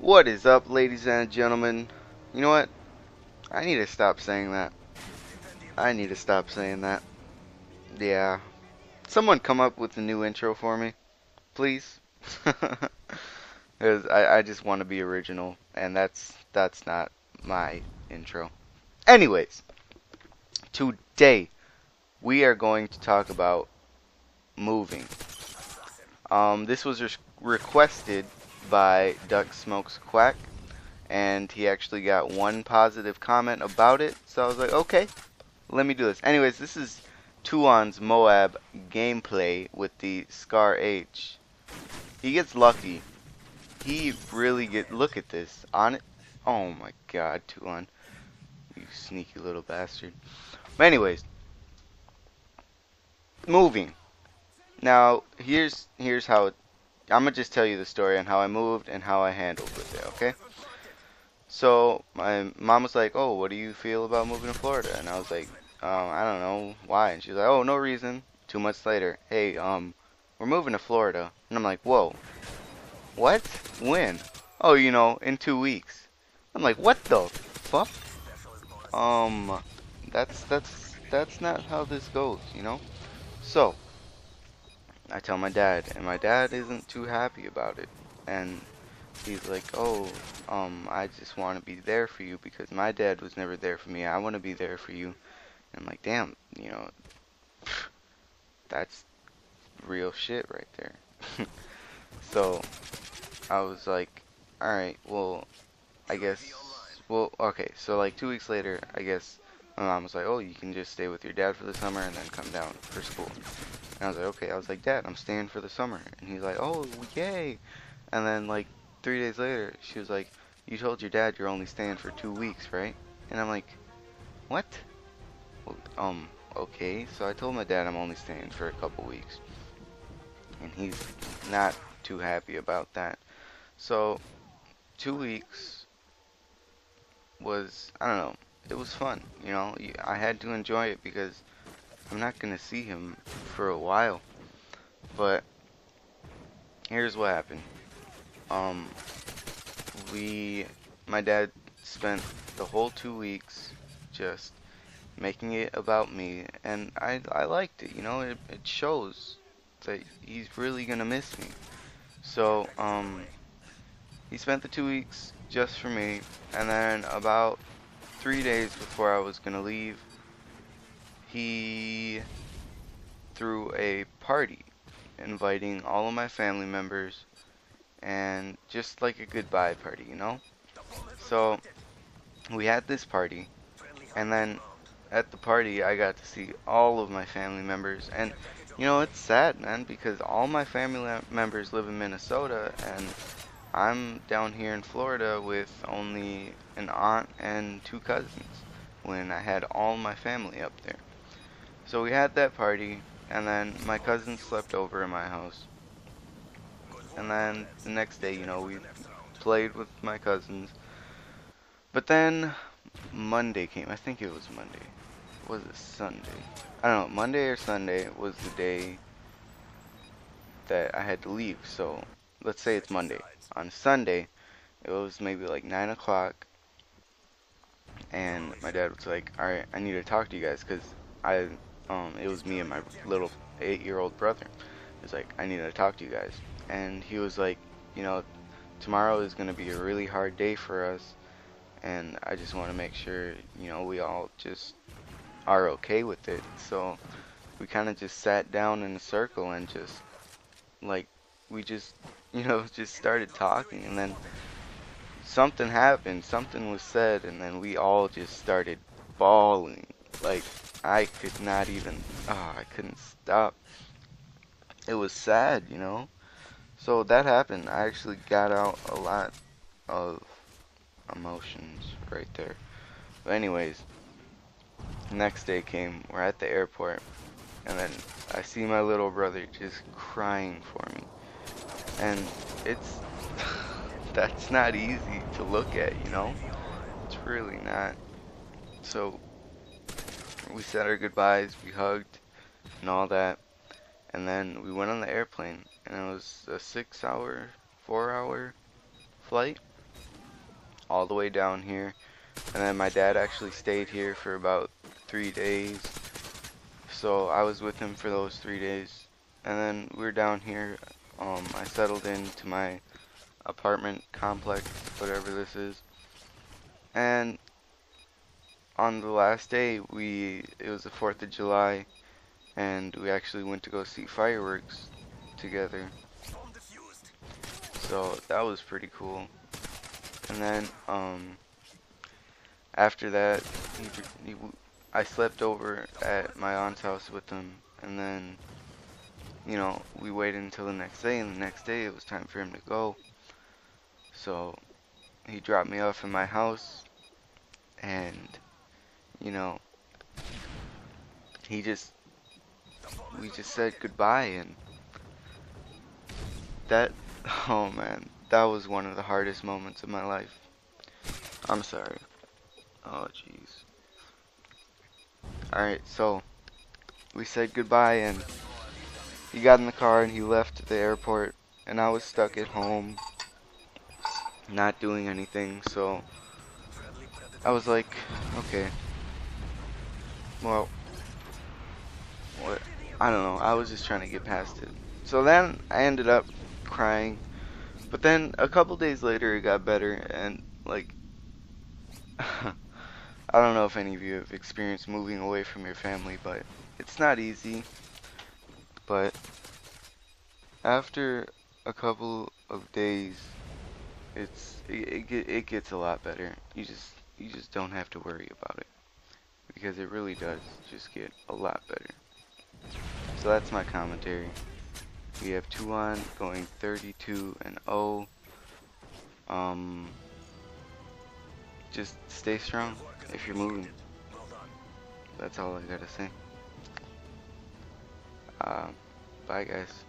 What is up, ladies and gentlemen? You know what? I need to stop saying that. I need to stop saying that. Yeah. Someone come up with a new intro for me, please. Because I just want to be original, and that's not my intro. Anyways, today we are going to talk about moving. This was requested by Duck Smokes Quack, and he actually got one positive comment about it, so I was like, okay, let me do this. Anyways, this is Tuon's Moab gameplay with the Scar H. He gets lucky. He really look at this. On it. Oh my god, Tuon. You sneaky little bastard. But anyways, moving. Now, here's how I'm gonna just tell you the story on how I moved and how I handled with it, okay? So, my mom was like, oh, what do you feel about moving to Florida? And I was like, I don't know, why? And she's like, oh, no reason. 2 months later, hey, we're moving to Florida. And I'm like, whoa, what? When? Oh, in 2 weeks. I'm like, what the fuck? Um, that's not how this goes, So, I tell my dad, and my dad isn't too happy about it. And he's like, oh, I just want to be there for you because my dad was never there for me. I want to be there for you. And I'm like, damn, that's real shit right there. So I was like, alright, well, I guess, well, okay. So like 2 weeks later, I guess my mom was like, oh, you can just stay with your dad for the summer and then come down for school. And I was like, okay. I was like, Dad, I'm staying for the summer. And he's like, oh, yay. And then like 3 days later, she was like, you told your dad you're only staying for 2 weeks, right? And I'm like, what? Well, okay. So I told my dad I'm only staying for a couple weeks. And he's not too happy about that. So 2 weeks was, I don't know, it was fun. I had to enjoy it because I'm not going to see him for a while. But here's what happened. Um, my dad spent the whole 2 weeks just making it about me, and I liked it. It shows that he's really gonna miss me. So he spent the 2 weeks just for me, and then about 3 days before I was gonna leave, he threw a party inviting all of my family members and just like a goodbye party. So we had this party, and then at the party I got to see all of my family members, and it's sad, man, because all my family members live in Minnesota and I'm down here in Florida with only an aunt and 2 cousins when I had all my family up there. So we had that party, and then my cousins slept over in my house. And then the next day, we played with my cousins. But then Monday came. I think it was Monday. Was it Sunday? I don't know. Monday or Sunday was the day that I had to leave. So let's say it's Monday. On Sunday, it was maybe like 9 o'clock. And my dad was like, alright, I need to talk to you guys because it was me and my little 8-year-old brother. He was like, I need to talk to you guys. And he was like, tomorrow is going to be a really hard day for us. And I just want to make sure, we all just are okay with it. So we kind of just sat down in a circle and just, like, we just, just started talking. And then something happened, something was said, and then we all just started bawling. Like, I could not even, I couldn't stop. It was sad, So that happened. I actually got out a lot of emotions right there. But anyways, next day came, we're at the airport, and then I see my little brother just crying for me. And it's, that's not easy to look at, It's really not. So, we said our goodbyes, we hugged, and all that. And then we went on the airplane, and it was a 6-hour, 4-hour flight. all the way down here. And then my dad actually stayed here for about 3 days. So I was with him for those 3 days. And then we're down here. I settled into my apartment complex, whatever this is. And on the last day, it was the 4th of July, and we actually went to go see fireworks together. So that was pretty cool. And then after that, I slept over at my aunt's house with him, and then we waited until the next day, and the next day it was time for him to go. So he dropped me off in my house, and you know, we just said goodbye, and that, oh man, that was one of the hardest moments of my life. I'm sorry. Oh jeez. Alright, so we said goodbye, and he got in the car and he left the airport, and I was stuck at home not doing anything. So I was like, okay, well, what, I don't know, I was just trying to get past it. So then I ended up crying, but then a couple days later it got better, and like I don't know if any of you have experienced moving away from your family, but it's not easy. But after a couple of days, it gets a lot better. You just don't have to worry about it, because it really does just get a lot better. So that's my commentary. We have Tuan going 32-0. Just stay strong if you're moving. That's all I gotta say. Bye guys.